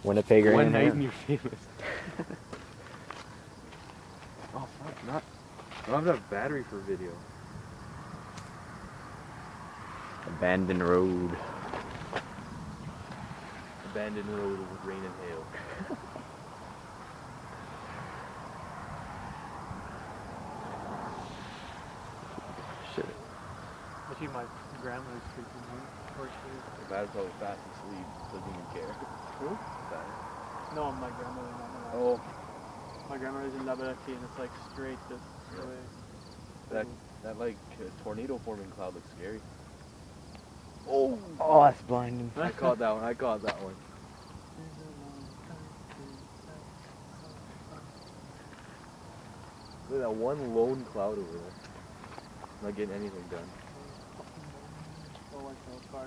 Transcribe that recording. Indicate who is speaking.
Speaker 1: Winnipeg or
Speaker 2: One night
Speaker 1: anything.
Speaker 2: and you're famous. Oh fuck, not. I don't have enough battery for video.
Speaker 1: Abandoned road.
Speaker 2: Abandoned road with rain and hail.
Speaker 1: Shit.
Speaker 3: I see my grandmother's freaking horse here.
Speaker 2: The bat's always fast asleep, doesn't even care.
Speaker 3: Who?
Speaker 2: Bad.
Speaker 3: No, my grandmother, not my mom.
Speaker 2: Oh,
Speaker 3: My grandmother's in Labaraki and it's like straight this way.
Speaker 2: that like tornado forming cloud looks scary. Oh!
Speaker 1: Oh, that's blinding.
Speaker 2: I caught that one, I caught that one. Look at that one lone cloud over there. Not getting anything done.
Speaker 3: Oh, I fell far.